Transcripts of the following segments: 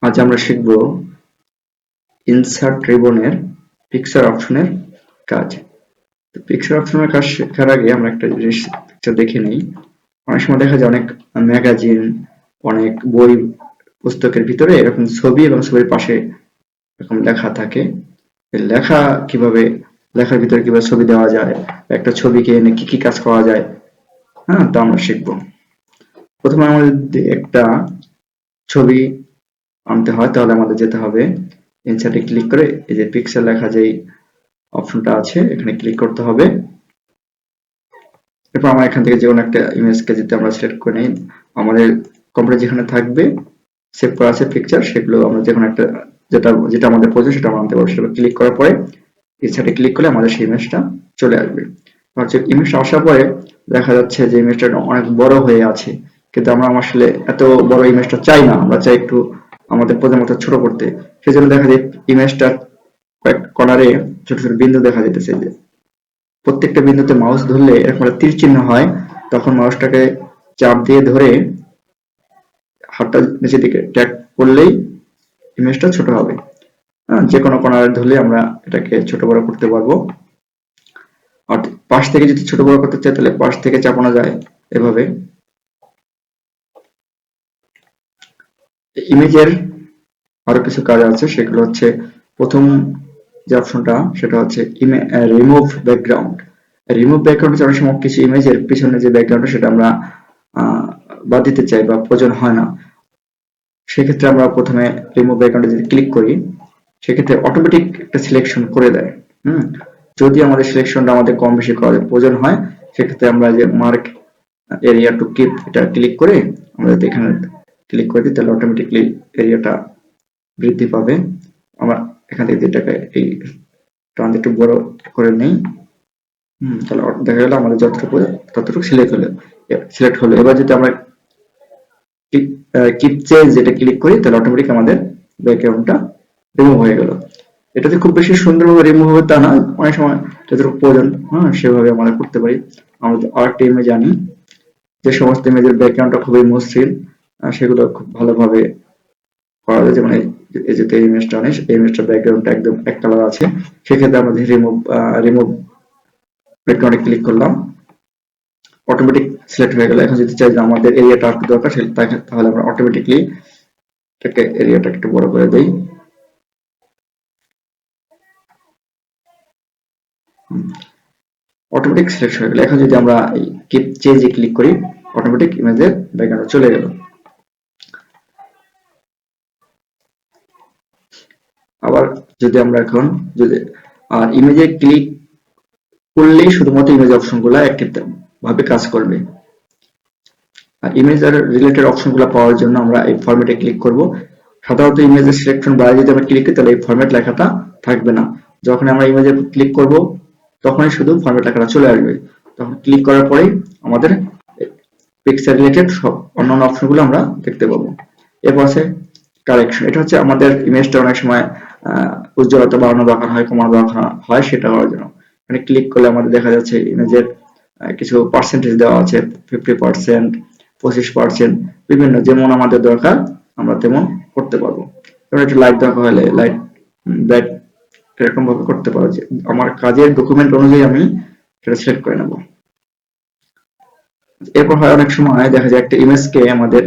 আজ আমরা শিখব ইনসার্ট রিবনের পিকচার অপশনের কাজ। তো পিকচার অপশনের কাজ শেখার আগে আমরা একটা জিনিস দেখে নিই। অনেক সময় দেখা যায় অনেক ম্যাগাজিন, অনেক বই পুস্তকের ভিতরে এরকম ছবি এবং ছবির পাশে এরকম লেখা থাকে। লেখা কিভাবে, লেখার ভিতরে কিভাবে ছবি দেওয়া যায়, একটা ছবিকে এনে কি কি কাজ করা যায়, হ্যাঁ, তা আমরা শিখবো। প্রথমে আমাদের একটা ছবি আনতে হয়, তাহলে আমাদের যেতে হবে ইনসার্টে ক্লিক করে এই যে পিক্সেল লেখা যেই অপশনটা আছে এখানে ক্লিক করতে হবে। এরপর আমরা এখান থেকে যে কোনো একটা ইমেজকে যদি আমরা সিলেক্ট করে নিই, আমাদের কম্পিউটার যেখানে থাকবে সেভ করা আছে পিকচার, সেগুলো আমরা যে কোনো একটা যেটা যেটা আমাদের প্রয়োজন সেটা আমরা আনতে পারবো। সেটা ক্লিক করার পরে ইনসার্টে ক্লিক করলে আমাদের সেই ইমেজটা চলে আসবে। হচ্ছে ইমেজটা আসার পরে দেখা যাচ্ছে যে ইমেজটা অনেক বড় হয়ে আছে, কিন্তু আমরা আসলে এত বড় ইমেজটা চাই না, আমরা চাই একটু আমাদের প্রয়োজন মতো ছোট করতে। সেজন্য দেখা যায় ইমেজটা কর্নারে ছোট ছোট বিন্দু দেখা যেতেছে, যে প্রত্যেকটা বিন্দুতে মাউস ধরলে এরকম একটা তীর চিহ্ন হয়, তখন মাউসটাকে চাপ দিয়ে ধরে হাতটা নিচের দিকে ট্যাগ করলেই ইমেজটা ছোট হবে। যে কোনো কর্নারে ধরলে আমরা এটাকে ছোট বড় করতে পারবো। আর পাশ থেকে যদি ছোট বড় করতে চাই তাহলে পাশ থেকে চাপানো যায় এভাবে। ইমেজের আরো কিছু কাজ আছে, সেগুলো হচ্ছে প্রথম যে অপশনটা সেটা হচ্ছে রিমুভ ব্যাকগ্রাউন্ড। রিমুভ ব্যাকগ্রাউন্ড অনেক সময় কিছু ইমেজের পিছনে যে ব্যাকগ্রাউন্ড সেটা আমরা বাদ দিতে চাই বা প্রয়োজন হয় না, সেক্ষেত্রে আমরা প্রথমে রিমুভ ব্যাকগ্রাউন্ডে যদি ক্লিক করি সেক্ষেত্রে অটোমেটিক একটা সিলেকশন করে দেয়। যদি আমাদের সিলেকশনটা আমাদের কম বেশি করার প্রয়োজন হয় সেক্ষেত্রে আমরা যে মার্ক এরিয়া টু কিপ এটা ক্লিক করে আমরা যদি এখানে ক্লিক করে দিই তাহলে অটোমেটিকলি এরিয়াটা বৃদ্ধি পাবে। আমরা এখান থেকে এটাকে এই টান একটু বড় করে নেই, তাহলে দেখা গেল আমাদের যতটুকু ততটুকু সিলেক্ট হলো। এবার যদি আমরা কিপ চেঞ্জ যেটা ক্লিক করি তাহলে অটোমেটিক আমাদের ব্যাকগ্রাউন্ডটা রিমুভ হয়ে গেল। এটাতে খুব বেশি সুন্দরভাবে রিমুভ হবে তা না, অনেক সময় যতটুকু প্রয়োজন সেভাবে আমরা করতে পারি। আমরা আরেকটা ইমেজ আনি, যে সমস্ত ইমেজের ব্যাকগ্রাউন্ডটা খুবই মসৃণ সেগুলো খুব ভালোভাবে করা যায়। যেমন এই যে ইমেজটা আনি, এই ইমেজটার ব্যাকগ্রাউন্ডটা একদম এক কালার আছে, সেক্ষেত্রে আমরা রিমুভ ব্যাকগ্রাউন্ডে ক্লিক করলাম, অটোমেটিক সিলেক্ট হয়ে গেল। এখন যদি চাই যে আমাদের এরিয়াটা একটু দরকার তাহলে আমরা অটোমেটিকলি এরিয়াটা একটু বড় করে দেই। অটোমেটিক সিলেক্ট হয়ে গেল। এখন যদি আমরা এই কিপ চেঞ্জে ক্লিক করি অটোমেটিক ইমেজের ব্যাকগ্রাউন্ড চলে গেল। আবার যদি আমরা এখন যদি ইমেজে ক্লিক করলেই শুধুমাত্র ইমেজ অপশনগুলো অ্যাক্টিভ ভাবে কাজ করবে। আর ইমেজ আর রিলেটেড অপশনগুলো পাওয়ার জন্য আমরা এই ফরম্যাটে ক্লিক করব। সাধারণত ইমেজের সিলেকশন বারে যদি আমরা ক্লিক করি তাহলে এই ফরম্যাট লেখাটা থাকবে না। যখন আমরা ইমেজে ক্লিক করব তখনই শুধু ফরম্যাট লেখাটা চলে আসবে। তখন ক্লিক করার পরেই আমাদের পিকচার রিলেটেড সব অন্যান্য অপশনগুলো আমরা দেখতে পাবো। এরপর আছে কারেকশন। এটা হচ্ছে আমাদের ইমেজটা অনেক সময় উজ্জ্বলতা বাড়ানো দরকার হয়, কমানো দরকার হয়, সেটা হওয়ার জন্য এখানে ক্লিক করলে আমাদের দেখা যাচ্ছে ইমেজের কিছু পার্সেন্টেজ দেওয়া আছে, 50%, 25%, বিভিন্ন যেমন আমাদের দরকার আমরা তেমন করতে পারবো। যেমন একটু লাইট দরকার হলে লাইট ব্রাইট এরকম ভাবে করতে পারবো। যে আমার কাজের ডকুমেন্ট অনুযায়ী আমি সেটা সিলেক্ট করে নেব। এরপর হয় অনেক সময় দেখা যায় একটা ইমেজকে আমাদের,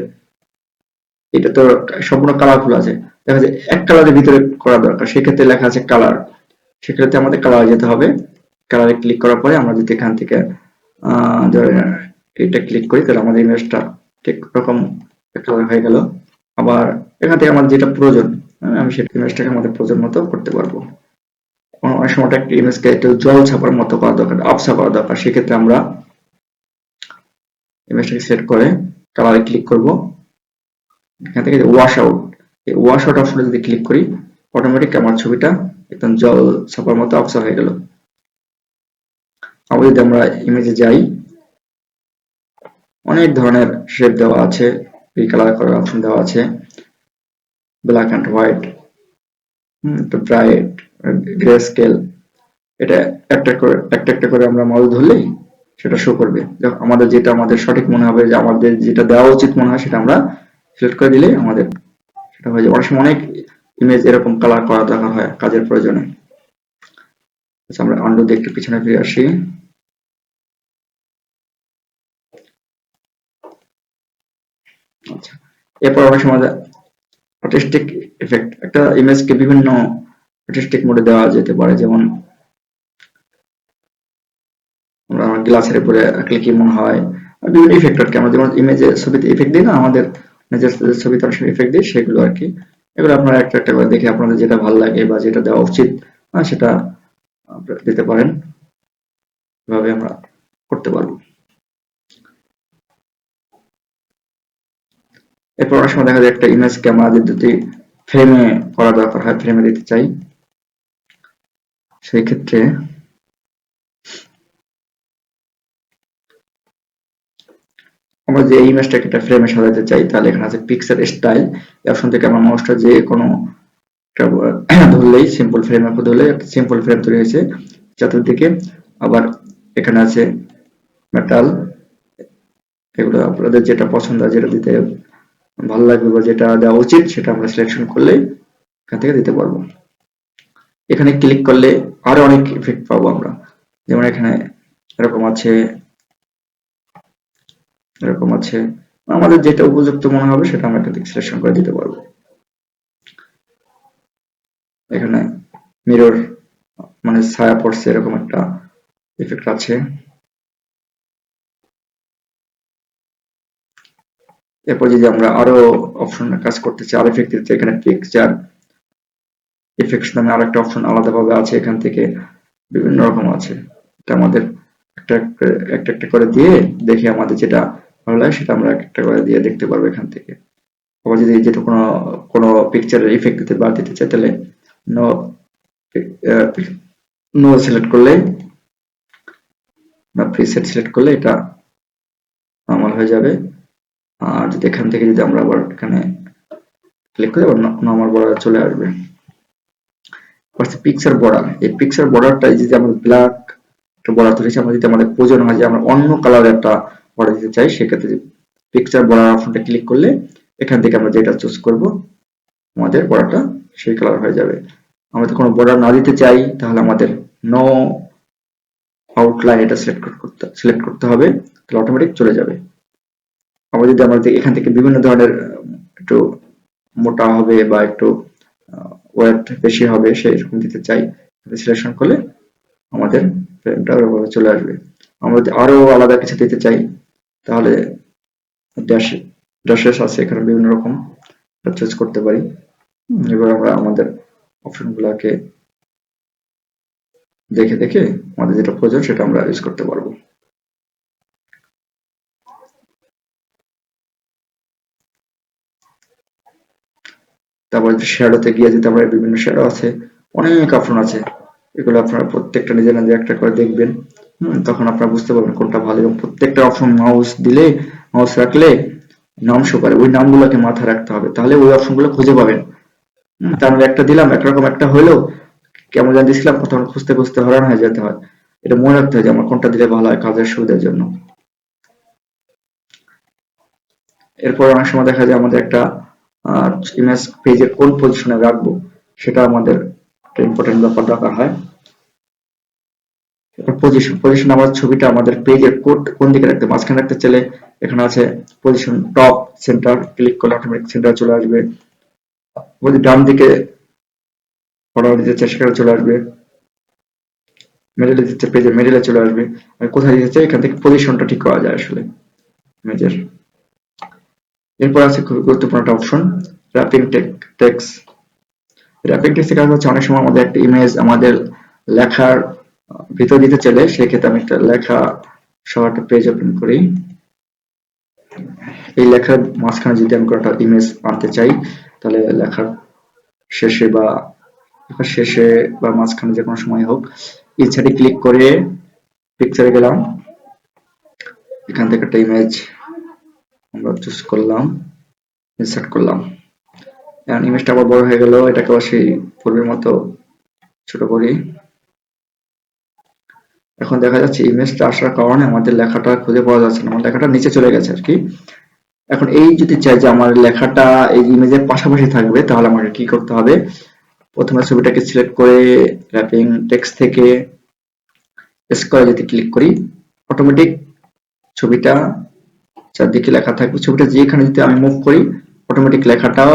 এটা তো সম্পূর্ণ কালারফুল আছে, দেখা যায় এক কালারের ভিতরে করা দরকার, সেক্ষেত্রে লেখা আছে কালার, সেক্ষেত্রে আমাদের কালারে যেতে হবে। কালারে ক্লিক করার পরে আমরা যদি এখান থেকে এটা ক্লিক করি তাহলে আমাদের ইমেজটা ঠিক রকম কালার হয়ে গেল। আবার এখান থেকে আমাদের যেটা প্রয়োজন আমি সেটা ইমেজটাকে আমাদের প্রয়োজন মতো করতে পারবো। অনেক সময় একটা ইমেজকে একটু জল ছাপার মতো করা দরকার, আবছা করা দরকার, সেক্ষেত্রে আমরা ইমেজটাকে সিলেক্ট করে কালারে ক্লিক করব। এখান থেকে ওয়াশ আউট, এই ওয়াশ আউট অপশনে যদি ক্লিক করি অটোমেটিক আমার ছবিটা একদম জল ছাপার মতো আবছা হয়ে গেল। আবার যদি আমরা ইমেজে যাই, অনেক ধরনের শেপ দেওয়া আছে, রিকালার করার অপশন দেওয়া আছে, black and white, bright, grey scale. এটা একটা একটা করে আমরা মাউস ধরলেই সেটা শো করবে। আমাদের যেটা আমাদের সঠিক মনে হবে, যে আমাদের যেটা দেওয়া উচিত মনে হয় সেটা আমরা সিলেক্ট করে দিলে আমাদের এটা হয়ে যাবে। অনেক সময় অনেক ইমেজ এরকম কালার করা দরকার হয় কাজের প্রয়োজনে। আচ্ছা, আমরা আন্ডু দিয়ে একটু পিছনে ফিরে আসি। আচ্ছা, এরপর অনেক সময় আর্টিস্টিক ইফেক্ট, একটা ইমেজকে বিভিন্ন আর্টিস্টিক মোডে দেওয়া যেতে পারে। যেমন আমরা গ্লাসের উপরে আঁকলে কেমন হয়, বিভিন্ন ইফেক্ট আর কি। আমরা যেমন ইমেজে ছবিতে ইফেক্ট দিই না, আমাদের নিজের ছবিতে অনেক সময় ইফেক্ট দিই, সেগুলো আর কি। এগুলো আপনারা একটা একটা করে দেখে আপনাদের যেটা ভালো লাগে বা যেটা দেওয়া উচিত সেটা আপনারা দিতে পারেন। এভাবে আমরা করতে পারবো। এরপর অনেক সময় দেখা যায় একটা ইমেজকে আমাদের যদি ফ্রেমে করা দরকার হয়, ফ্রেমে দিতে চাই, সেই ক্ষেত্রে আমরা যে ইমেজটাকে একটা ফ্রেমে সাজাতে চাই, তাহলে এখানে আছে পিকচার স্টাইল। এই অপশন থেকে আমরা মাউসটা যে কোনো একটা ধরলেই, সিম্পল ফ্রেমের উপর ধরলে একটা সিম্পল ফ্রেম তৈরি হয়েছে চতুর্দিকে। আবার এখানে আছে মেটাল। এগুলো আপনাদের যেটা পছন্দ, যেটা দিতে ভালো লাগবে বা যেটা দেওয়া উচিত, সেটা আমরা সিলেকশন করলেই এখান থেকে দিতে পারবো। এখানে ক্লিক করলে আরো অনেক ইফেক্ট পাবো আমরা। যেমন এখানে এরকম আছে, এরকম আছে। আমাদের যেটা উপযুক্ত মনে হবে সেটা আমরা এখান থেকে সিলেকশন করে দিতে পারবো। এখানে মিরর মানে ছায়া পড়ছে, এরকম একটা ইফেক্ট আছে। এরপর যদি আমরা আরো অপশনে কাজ করতে চাই, আরো ইফেক্ট দিতে চাই, এখানে পিকচার ইফেক্টস নামে আরেকটা অপশন আলাদাভাবে আছে। এখান থেকে বিভিন্ন রকম আছে। এটা আমাদের একটা একটা একটা করে দিয়ে দেখে আমাদের যেটা ভালো লাগে সেটা আমরা একটা করে দিয়ে দেখতে পারবো এখান থেকে। আবার যদি যেটা কোনো কোনো পিকচারের ইফেক্ট দিতে বা দিতে চাই, তাহলে নো নো সিলেক্ট করলে বা প্রিসেট সিলেক্ট করলে এটা নরমাল হয়ে যাবে। আর যদি এখান থেকে যদি আমরা আবার এখানে ক্লিক করি, আবার নরমাল বর্ডার চলে আসবে। পিকচার বর্ডার, এই পিকচার বর্ডারটা যদি আমরা ব্ল্যাক একটা বর্ডার ধরেছি, আমরা যদি আমাদের প্রয়োজন হয় যে আমরা অন্য কালারের একটা বর্ডার দিতে চাই, সেক্ষেত্রে পিকচার বর্ডার অপশনটা ক্লিক করলে এখান থেকে আমরা যেটা চুজ করব, আমাদের বর্ডারটা সেই কালার হয়ে যাবে। আমরা যদি কোনো বর্ডার না দিতে চাই, তাহলে আমাদের নো আউটলাইন এটা সিলেক্ট করতে হবে, তাহলে অটোমেটিক চলে যাবে। আবার যদি আমাদের এখান থেকে বিভিন্ন ধরনের একটু মোটা হবে বা একটু ওয়েট বেশি হবে সেই রকম দিতে চাই, সিলেকশন করলে আমাদের ফ্রেমটা ওইভাবে চলে আসবে। আমরা যদি আরো আলাদা কিছু দিতে চাই, তাহলে ড্যাশেস আছে, এখানে বিভিন্ন রকম চুজ করতে পারি। এবার আমরা আমাদের অপশন গুলাকে দেখে দেখে আমাদের যেটা প্রয়োজন সেটা আমরা ইউজ করতে পারবো। তারপর শ্যাডোতে গিয়ে যদি আমরা বিভিন্ন শ্যাডো আছে, অনেক অপশন আছে। এগুলো আপনারা প্রত্যেকটা নিজে নিজে একটা করে দেখবেন, তখন আপনারা বুঝতে পারবেন কোনটা ভালো। এবং প্রত্যেকটা অপশন মাউস দিলে, মাউস রাখলে নাম শো করে, ওই নামগুলোকে মাথায় রাখতে হবে, তাহলে ওই অপশনগুলো খুঁজে পাবেন। তার মানে একটা দিলাম, একরকম একটা হইলো, কেমন জানি দিছিলাম, তখন খুঁজতে খুঁজতে হয়রান হয়ে যেতে হয়। এটা মনে রাখতে হয় যে আমার কোনটা দিলে ভালো হয় কাজের সুবিধার জন্য। এরপর অনেক সময় দেখা যায় আমাদের একটা ইমেজ পেজের কোন পজিশনে রাখবো, সেটা আমাদের একটা ইম্পর্টেন্ট ব্যাপার দরকার হয়। পজিশন আমার ছবিটা আমাদের পেজের কোন দিকে রাখতে, মাঝখানে রাখতে চাইলে এখানে আছে পজিশন টপ সেন্টার, ক্লিক করলে অটোমেটিক সেন্টার চলে আসবে। যদি ডান দিকে অর্ডার দিতে চাই সেখানে চলে আসবে, মিডলে দিতে পেজের মিডলে চলে আসবে। আর কোথায় দিতে চাই এখান থেকে পজিশনটা ঠিক করা যায় আসলে ইমেজের। এরপর আছে খুবই গুরুত্বপূর্ণ একটা অপশন, র্যাপিং টেক্সট। র্যাপিং টেক্সটের কাজ হচ্ছে অনেক সময় আমাদের একটা ইমেজ আমাদের লেখার ভিতর দিতে চাইলে, সেক্ষেত্রে আমি একটা লেখা সহ একটা পেজ ওপেন করি। এই লেখার মাঝখানে যদি আমি একটা ইমেজ আনতে চাই, তাহলে লেখার শেষে বা মাঝখানে যে কোনো সময় হোক, ইনসার্টে ক্লিক করে পিকচারে গেলাম, এখান থেকে একটা ইমেজ আমরা চুজ করলাম, ইনসার্ট করলাম। এখন ইমেজটা আবার বড় হয়ে গেল, এটাকে আবার সেই পূর্বের মতো ছোট করি। এখন দেখা যাচ্ছে ইমেজটা আসার কারণে আমাদের লেখাটা খুঁজে পাওয়া যাচ্ছে না, আমার লেখাটা নিচে চলে গেছে আর কি। এখন এই যদি চাই যে আমার লেখাটা এই ইমেজের পাশাপাশি থাকবে, তাহলে আমাকে কি করতে হবে? প্রথমে ছবিটাকে সিলেক্ট করে র্যাপিং টেক্সট থেকে স্কয়ার যদি ক্লিক করি, অটোমেটিক ছবিটা চারদিকে লেখা থাকবে। ছবিটা যেখানে যদি আমি মুভ করি, অটোমেটিক লেখাটা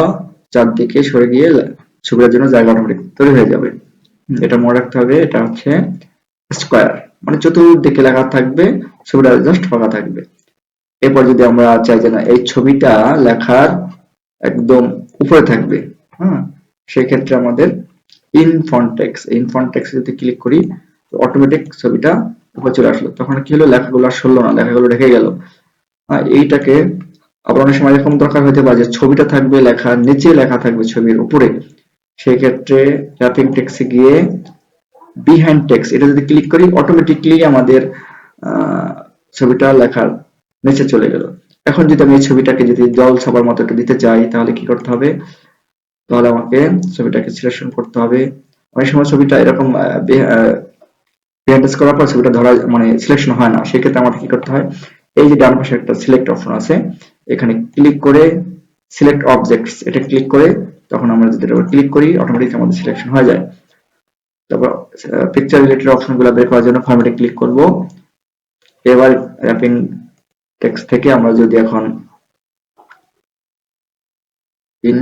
চারদিকে সরে গিয়ে ছবিটার জন্য জায়গা অটোমেটিক তৈরি হয়ে যাবে। এটা মনে রাখতে হবে, এটা হচ্ছে স্কয়ার, মানে চতুর্দিকে লেখা থাকবে, ছবিটা জাস্ট ফাঁকা থাকবে। এরপর যদি আমরা চাই যে না, এই ছবিটা লেখার একদম উপরে থাকবে, হ্যাঁ, সেই ক্ষেত্রে আমাদের ইন ফন্ট টেক্সট যদি ক্লিক করি, তো অটোমেটিক ছবিটা উপরে চলে আসলো। তখন কি হলো? লেখাগুলো আর সরলো না, লেখাগুলো ঢেকে গেল। এইটাকে আবার অনেক সময় এরকম দরকার হতে পারে যে ছবিটা থাকবে লেখার নিচে, লেখা থাকবে ছবির উপরে। সেই ক্ষেত্রে র্যাপিং টেক্সটে গিয়ে বিহাইন্ড টেক্সট এটা যদি ক্লিক করি, অটোমেটিকলি আমাদের ছবিটা লেখার নিচে চলে গেল। এখন যদি আমি এই ছবিটাকে যদি জল ছাপার মতো একটু দিতে চাই, তাহলে কি করতে হবে? তাহলে আমাকে ছবিটাকে সিলেকশন করতে হবে। অনেক সময় ছবিটা এরকম বিহাইন্ড টেক্সট করার পর ছবিটা ধরা মানে সিলেকশন হয় না, সেক্ষেত্রে আমাদের কি করতে হয়? এই যে ডান পাশে একটা সিলেক্ট অপশন আছে, এখানে ক্লিক করে সিলেক্ট অবজেক্টস এটা ক্লিক করে, তখন আমরা যদি এটা ক্লিক করি, অটোমেটিক আমাদের সিলেকশন হয়ে যায়। তারপর পিকচার রিলেটেড অপশনগুলো বের করার জন্য ফরম্যাটে ক্লিক করব। এবার র্যাপিং টেক্সট থেকে আমরা যদি এখন ইন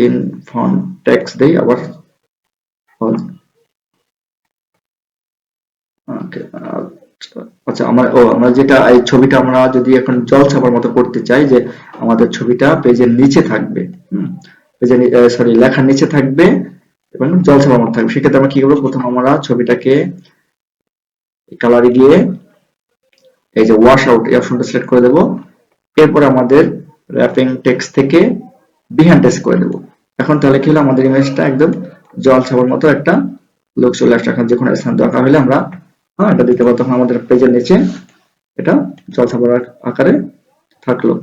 ইন ফন্ট টেক্সট দেই, আবার আচ্ছা, আমরা যেটা এই ছবিটা আমরা যদি এখন জল ছাপার মতো করতে চাই, যে আমাদের ছবিটা পেজের নিচে থাকবে, পেজের সরি লেখার নিচে থাকবে এবং জল ছাপার মতো থাকবে, সেক্ষেত্রে আমরা কি করবো? প্রথম আমরা ছবিটাকে কালারে গিয়ে এই যে ওয়াশ আউট এই অপশনটা সিলেক্ট করে দেব। এরপর আমাদের র্যাপিং টেক্সট থেকে বিহাইন্ড টেক্সট করে দেব। এখন তাহলে কি হলো? আমাদের ইমেজটা একদম জল ছাপার মতো একটা লুক চলে আসছে। এখন যে কোনো স্থান দরকার হলে আমরা এটা দিতে পারবো, তখন আমাদের পেজের নিচে এটা জল ছাপার আকারে থাকলো।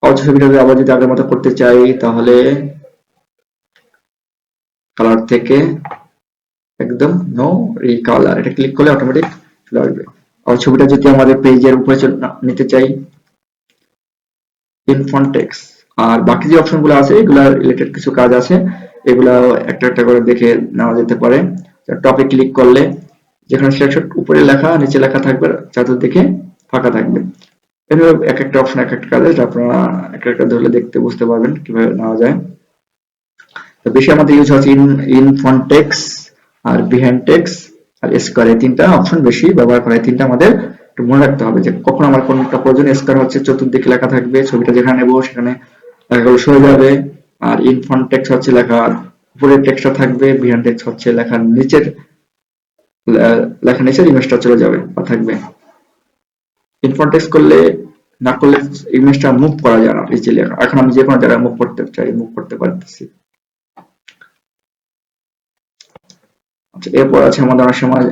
ছবিটা আবার যদি আগের মতো করতে চাই, তাহলে কালার থেকে একদম নো রিকালার এটা ক্লিক করলে অটোমেটিক চলে আসবে। আর ছবিটা যদি আমাদের পেজের উপরে নিতে চাই, ইন ফন্ট টেক্সট আর বাকি যে অপশনগুলো আছে, এগুলা রিলেটেড কিছু কাজ আছে, এগুলা একটা একটা করে দেখে নেওয়া যেতে পারে। টপে ক্লিক করলে যেখানে সিলেকশন উপরে লেখা নিচে লেখা থাকবে, চারদিকে ফাঁকা থাকবে। এভাবে এক একটা অপশন এক একটা কাজ, আপনারা একটা একটা ধরলে দেখতে বুঝতে পারবেন কিভাবে নেওয়া যায়। তো বেশি আমাদের ইউজ হচ্ছে ইন ফন্ট টেক্সট আর বিহাইন্ড টেক্সট আর স্কয়ার, এই তিনটা অপশন বেশি ব্যবহার করা। এই তিনটা আমাদের একটু মনে রাখতে হবে যে কখন আমার কোনটা প্রয়োজন। স্কয়ার হচ্ছে চতুর্দিকে লেখা থাকবে, ছবিটা যেখানে নেবো সেখানে লেখাগুলো সরে যাবে। আর ইন ফন্ট টেক্সট হচ্ছে লেখার উপরের টেক্সটটা থাকবে, বিহাইন্ড টেক্সট হচ্ছে লেখার নিচের ইমেজটা চলে যাবে বা থাকবে। ইন ফন্ট টেক্সট করলে না করলে ইমেজটা মুভ করা যায় না ইজিলি। এখন আমি যে কোনো জায়গায় মুভ করতে চাই, মুভ করতে পারতেছি। এরপর আছে আমাদের অনেক সময়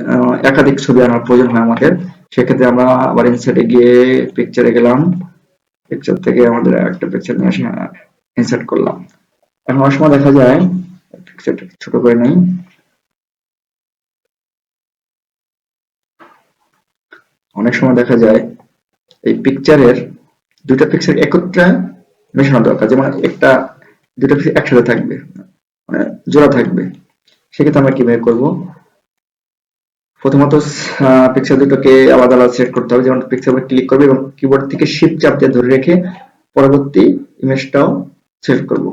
একাধিক ছবি আনার প্রয়োজন হয় আমাদের, সেক্ষেত্রে আমরা আবার ইনসার্টে গিয়ে পিকচারে গেলাম, পিকচার থেকে আমাদের একটা পিকচার নিয়ে আসে ইনসার্ট করলাম। এখন অনেক সময় দেখা যায়, পিকচারটা ছোট করে নেই, অনেক সময় দেখা যায় এই পিকচারের দুইটা পিকচার একত্রে মেশানো দরকার, যেমন দুইটা পিকচার একসাথে থাকবে, মানে জোড়া থাকবে। সেক্ষেত্রে আমরা কিভাবে করব? প্রথমত পিক্সেল দুটোকে আলাদা আলাদা সেট করতে হবে। যেমন পিক্সেল ক্লিক করবে এবং কিবোর্ড থেকে শিফট চাপ দিয়ে ধরে রেখে পরবর্তী ইমেজটাও সিলেক্ট করব।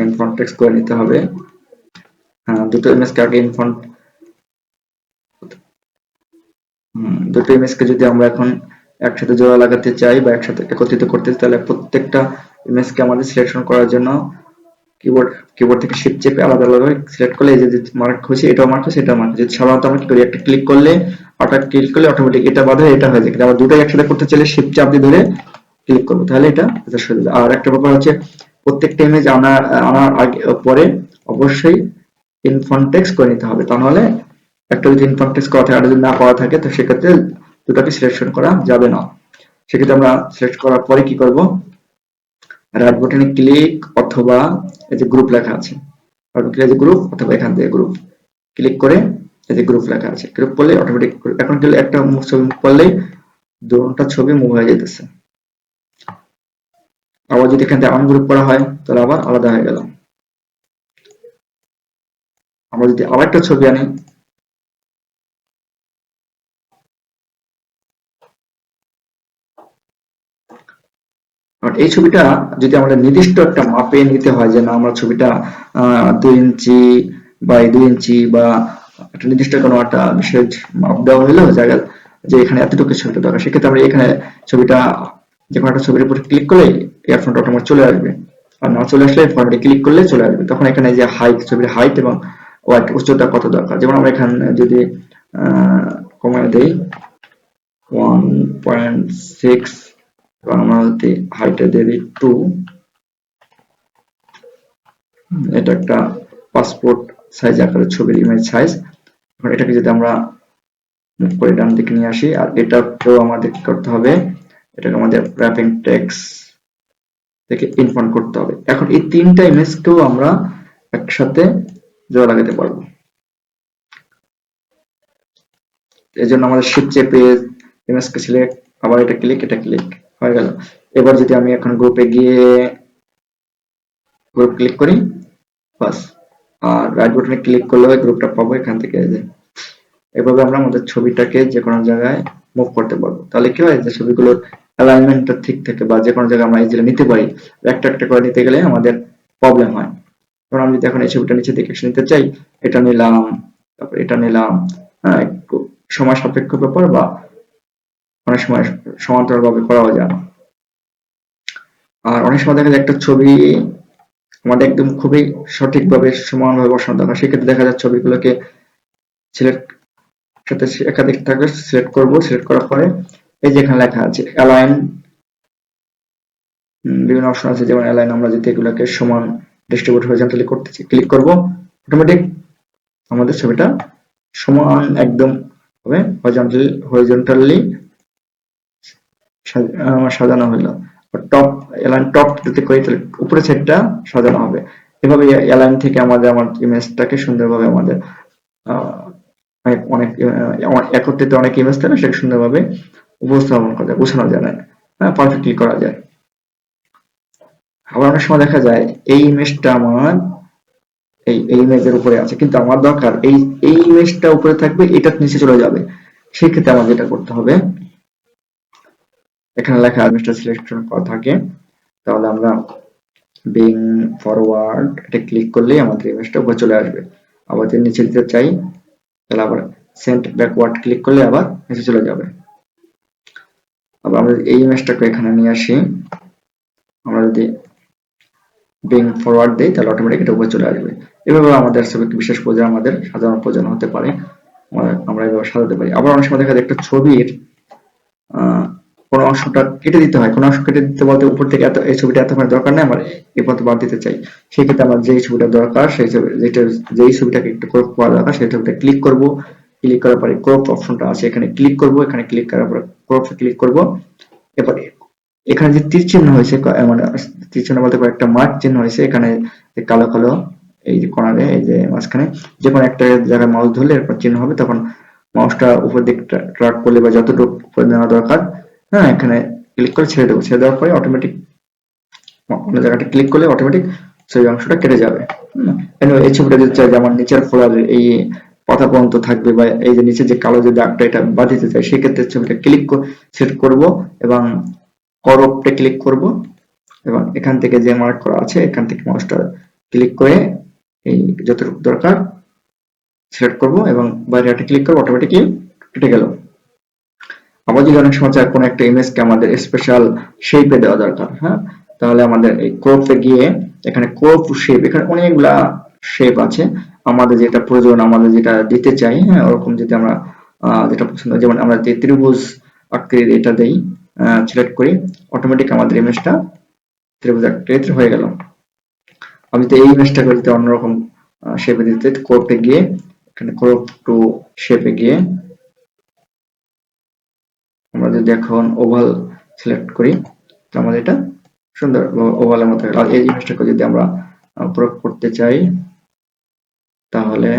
ইনফন্ট টেক্সট করে নিতে হবে। দুটো ইমেজকে আগে দুটো ইমেজকে যদি আমরা এখন একসাথে জোড়া লাগাতে চাই বা একসাথে একত্রিত করতে চাই, তাহলে প্রত্যেকটা ইমেজকে আমাদের সিলেকশন করার জন্য কিবোর্ড থেকে শিফট চেপে আলাদা আলাদা সিলেক্ট করলে এই যে মার্ক হয়েছে, এটাও মার্ক হয়েছে, এটাও মার্ক হয়েছে। সাধারণত আমরা কি করি? একটা ক্লিক করলে অটোমেটিক এটা বাদে এটা হয়ে যায়, কিন্তু আমরা দুটোই একসাথে করতে চাইলে শিফট চাপ দিয়ে ধরে ক্লিক করবো, তাহলে এটা সোজা যায়। আর একটা ব্যাপার হচ্ছে, প্রত্যেকটা ইমেজ আনার আগে পরে অবশ্যই ইনফন্ট টেক্সট করে নিতে হবে, তা নাহলে একটা যদি ইনফন্ট টেক্সট করা থাকে আর যদি না করা থাকে, তো সেক্ষেত্রে দুটাকে সিলেকশন করা যাবে না। সেক্ষেত্রে আমরা সিলেক্ট করার পরে কি করব? রাইট বাটনে ক্লিক অথবা এই যে গ্রুপ লেখা আছে, গ্রুপ অথবা এখান থেকে গ্রুপ ক্লিক করে এই যে গ্রুপ লেখা আছে, গ্রুপ করলে অটোমেটিক এখন গেলে একটা ছবি মুভ করলেই দুটো ছবি মুভ হয়ে যেতেছে। আবার যদি এখান থেকে আনগ্রুপ করা হয় তাহলে আবার আলাদা হয়ে গেল। আমরা যদি আবার একটা ছবি আনি, এই ছবিটা যদি আমাদের নির্দিষ্ট একটা মাপে নিতে হয়, যে না আমরা ছবিটা 2 ইঞ্চি বাই 2 ইঞ্চি বা একটা নির্দিষ্ট কোনো একটা বিশেষ মাপ দেওয়া হলো জায়গা, যে এখানে এতটুকু ছবিটা দরকার, সেক্ষেত্রে আমরা এখানে ছবিটা যে কোনো একটা ছবির উপর ক্লিক করলে এয়ার ফ্রন্ট অটোমেটিক চলে আসবে। আর না চলে আসলে ফরম্যাটে ক্লিক করলে চলে আসবে। তখন এখানে যে হাইট, ছবির হাইট এবং উচ্চতা কত দরকার, যেমন আমরা এখানে যদি কমায় দেই 1.6 এবং আমরা যদি হাইটে দিয়ে দিই 2, এটা একটা পাসপোর্ট সাইজ আকারের ছবির ইমেজ সাইজ। এখন এটাকে যদি আমরা মুভ করে ডান দিকে নিয়ে আসি, আর এটাকেও আমাদের কি করতে হবে, এটাকে আমাদের র্যাপিং টেক্সট থেকে ইনফর্ম করতে হবে। এখন এই তিনটা ইমেজকেও আমরা একসাথে জোড়া লাগাতে পারবো। এই জন্য আমাদের শিফট চেপে ইমেজকে সিলেক্ট, আবার এটা ক্লিক হয়ে গেল। এবার যদি আমি এখন গ্রুপে গিয়ে গ্রুপ ক্লিক করি, বাস, আর রাইট বাটনে ক্লিক করলে গ্রুপটা পাবো এখান থেকে। এভাবে আমরা আমাদের ছবিটাকে যে কোনো জায়গায় মুভ করতে পারবো। তাহলে কি হয়, যে ছবিগুলোর অ্যালাইনমেন্টটা ঠিক থাকে, বা যে কোনো জায়গায় আমরা ইজিলি নিতে পারি। একটা একটা করে নিতে গেলে আমাদের প্রবলেম হয়। কারণ আমি যদি এখন এই ছবিটা নিচে দেখে নিতে চাই, এটা নিলাম, তারপর এটা নিলাম, হ্যাঁ, একটু সময় সাপেক্ষ ব্যাপার, বা অনেক সময় সমান্তরাল ভাবে করাও যায় না। আর অনেক সময় দেখা যায় একটা ছবি আমাদের একদম খুবই সঠিকভাবে সমানভাবে বসানো দরকার, সেক্ষেত্রে দেখা যায় ছবিগুলোকে সিলেক্ট সাথে একাধিক থাকলে সিলেক্ট করব। সিলেক্ট করার পরে এই যে এখানে লেখা আছে অ্যালাইন, বিভিন্ন অপশন আছে, যেমন অ্যালাইন, আমরা যদি এগুলোকে সমান ডিস্ট্রিবিউট হরিজন্টালি করতে চাই, ক্লিক করব, অটোমেটিক আমাদের ছবিটা সমান একদম হবে হরিজন্টালি সাজানো হলো। টপ অ্যালাইন টপ যদি করি তাহলে উপরের সাইডটা সাজানো হবে। এভাবে অ্যালাইন থেকে আমাদের আমার ইমেজটাকে সুন্দরভাবে আমাদের অনেক একত্রিত অনেক ইমেজ থাকে, সেটা সুন্দরভাবে উপস্থাপন করা যায়, বোঝানো যায় না, হ্যাঁ, পারফেক্টলি করা যায়। আবার অনেক সময় দেখা যায় এই ইমেজটা আমার এই ইমেজের উপরে আছে, কিন্তু আমার দরকার এই ইমেজটা উপরে থাকবে, এটা নিচে চলে যাবে। সেক্ষেত্রে আমাদের যেটা করতে হবে, এখানে লেখা ইমেজটা সিলেকশন করা থাকে, তাহলে আমরা বিং ফরওয়ার্ড এটা ক্লিক করলেই আমাদের ইমেজটা উপরে চলে আসবে। আবার যদি নিচে দিতে চাই তাহলে আবার সেন্ট ব্যাকওয়ার্ড ক্লিক করলে আবার নিচে চলে যাবে। আবার আমরা এই ইমেজটাকে এখানে নিয়ে আসি, আমরা যদি বিং ফরওয়ার্ড দেই তাহলে অটোমেটিক এটা উপরে চলে আসবে। এভাবে আমাদের ছবিকে বিশেষ করে আমাদের সাজানো প্রয়োজন হতে পারে, আমরা এভাবে সাজাতে পারি। আবার অনেক সময় দেখা যায় একটা ছবির কোনো অংশটা কেটে দিতে হয়, কোনো অংশ কেটে দিতে বলতে উপর থেকে এত এই ছবিটা এত দরকার নেই, আমার এই পথে বাদ দিতে চাই, সেক্ষেত্রে আমার যেই ছবিটা দরকার সেই ছবি যেই ছবিটাকে একটু ক্রপ করা দরকার সেই ছবিটা ক্লিক করব। ক্লিক করার পরে ক্রপ অপশনটা আছে, এখানে ক্লিক করব, এখানে ক্লিক করার পরে ক্রপ ক্লিক করব। এরপরে এখানে যে তীর চিহ্ন হয়েছে, মানে তীর চিহ্ন বলতে একটা মার্ক চিহ্ন হয়েছে, এখানে কালো কালো এই যে কর্নারে, এই যে মাঝখানে যে কোনো একটা জায়গায় মাউস ধরলে এরপর চিহ্ন হবে, তখন মাউসটা উপর দিক ট্র্যাক করলে বা যতটুকু উপরে নেওয়া দরকার, হ্যাঁ, এখানে ক্লিক করে ছেড়ে দেবো। ছেড়ে দেওয়ার পরে অটোমেটিক অন্য জায়গাটা ক্লিক করলে অটোমেটিক সেই অংশটা কেটে যাবে। এই ছবিটা যদি চাই যে আমার নিচের ফোল্ডারে এই পাতা পর্যন্ত থাকবে, বা এই যে নিচে যে কালো যে দাগটা এটা বাদ দিতে চাই, সেক্ষেত্রে ছবিটা ক্লিক সেট করব এবং করপটে ক্লিক করব, এবং এখান থেকে যে মার্ক করা আছে এখান থেকে মাউসটা ক্লিক করে এই যতটুকু দরকার সিলেক্ট করব এবং বাইরে একটা ক্লিক করব, অটোমেটিকলি কেটে গেল। আবার যদি অনেক সময় চাই কোনো একটা ইমেজকে আমাদের স্পেশাল শেপে দেওয়া দরকার, হ্যাঁ, তাহলে আমাদের এই ক্রপে গিয়ে এখানে ক্রপ শেপ, এখানে অনেকগুলা শেপ আছে, আমাদের যেটা প্রয়োজন, আমাদের যেটা দিতে চাই, হ্যাঁ, ওরকম যদি আমরা যেটা পছন্দ, যেমন আমরা যে ত্রিভুজ আকৃতির এটা দেই, সিলেক্ট করি, অটোমেটিক আমাদের ইমেজটা ত্রিভুজ আকৃতির হয়ে গেল। আমি তো এই ইমেজটা করতে অন্যরকম শেপে দিতে, ক্রপে গিয়ে এখানে ক্রপ টু শেপে গিয়ে আমরা যদি এখন ওভাল সিলেক্ট করি, আমাদের এটা সুন্দর ওভালের মতো। আর এই জিনিসটাকে যদি আমরা প্রয়োগ করতে চাই তাহলে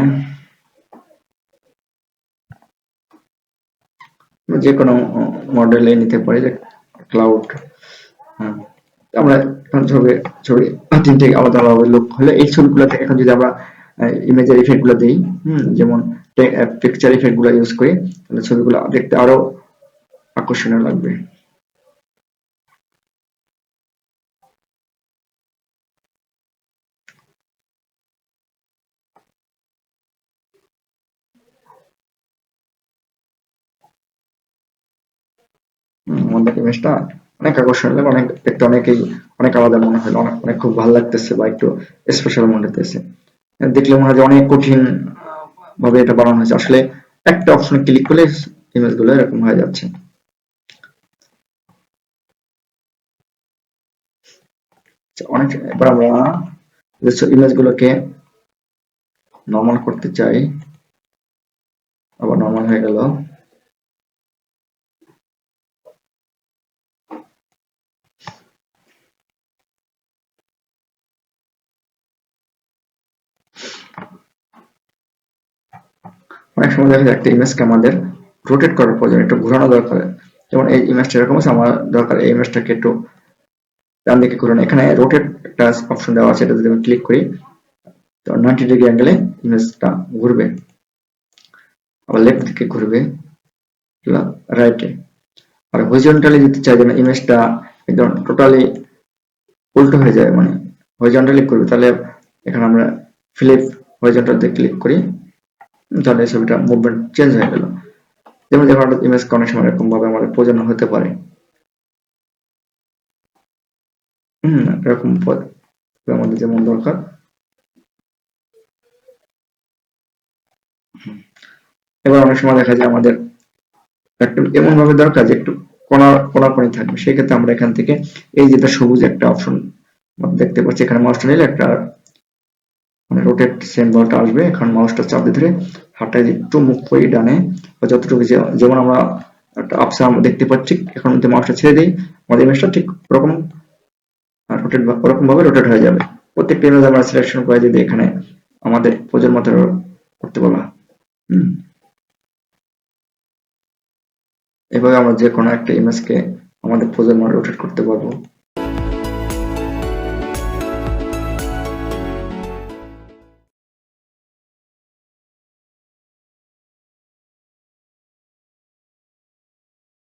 যে কোনো মডেলে নিতে পারি, যে ক্লাউড। হ্যাঁ, আমরা এখন ছবি ছবি তিনটে আলাদা আলাদা লুক হলে এই ছবিগুলোতে এখন যদি আমরা ইমেজের ইফেক্ট গুলো দিই, যেমন পিকচার ইফেক্ট গুলো ইউজ করি, তাহলে ছবিগুলো দেখতে আরো আকর্ষণীয় লাগবে। আমাদের ইমেজটা অনেক আকর্ষণীয় লাগে, অনেক দেখতে অনেক আলাদা মনে হয়, অনেক অনেক খুব ভালো লাগতেছে বা একটু স্পেশাল মনে হতেছে। দেখলে মনে হয় যে অনেক কঠিন ভাবে এটা বানানো হয়েছে, আসলে একটা অপশনে ক্লিক করলে ইমেজ গুলো এরকম হয়ে যাচ্ছে। অনেক এবার আমরা ইমেজ গুলোকে নরমাল করতে চাই, আবার নরমাল হয়ে গেল। অনেক সময় দেখা যায় একটা ইমেজকে আমাদের রোটেট করার প্রয়োজন, একটু ঘোরানো দরকার। যেমন এই ইমেজটা এরকম আছে, আমার দরকার এই ইমেজটাকে একটু ডান দিকে ঘোরানো। এখানে রোটেট একটা অপশন দেওয়া আছে, এটা যদি আমি ক্লিক করি তো 90 ডিগ্রি অ্যাঙ্গেলে ইমেজটা ঘুরবে, আবার লেফট দিকে ঘুরবে, রাইটে। আর হরিজন্টালি যদি চাই যেন ইমেজটা একদম টোটালি উল্টো হয়ে যায়, মানে হরিজন্টালি করবে, তাহলে এখানে আমরা ফ্লিপ হরিজন্টাল দিয়ে ক্লিক করি, তাহলে ছবিটা মুভমেন্ট চেঞ্জ হয়ে গেল। যেমন যখন ইমেজ অনেক সময় এরকম ভাবে আমাদের প্রয়োজন হতে পারে। এরকম আমাদের যেমন দরকার। এবার অনেক সময় দেখা যায় আমাদের একটু এমন ভাবে দরকার যে একটু কোনাকুনি থাকবে, সেক্ষেত্রে আমরা এখান থেকে এই যেটা সবুজ একটা অপশন দেখতে পাচ্ছি, এখানে মাউসটা নিলে একটা মানে রোটেট সিম্বলটা আসবে, এখন মাউসটা চাপ দিয়ে ধরে হাতটা একটু মুখ করে ডানে বা যতটুকু, যেমন আমরা একটা আপসা দেখতে পাচ্ছি, এখন যদি মাউসটা ছেড়ে দিই আমাদের ইমেজটা ঠিক ওরকম রোটেট ওরকম ভাবে রোটেট হয়ে যাবে। প্রত্যেকটা ইমেজ আমরা সিলেকশন করে যদি এখানে আমাদের প্রয়োজন মতো করতে বলা। এভাবে আমরা যে কোনো একটা ইমেজকে আমাদের প্রয়োজন মতো রোটেট করতে পারবো।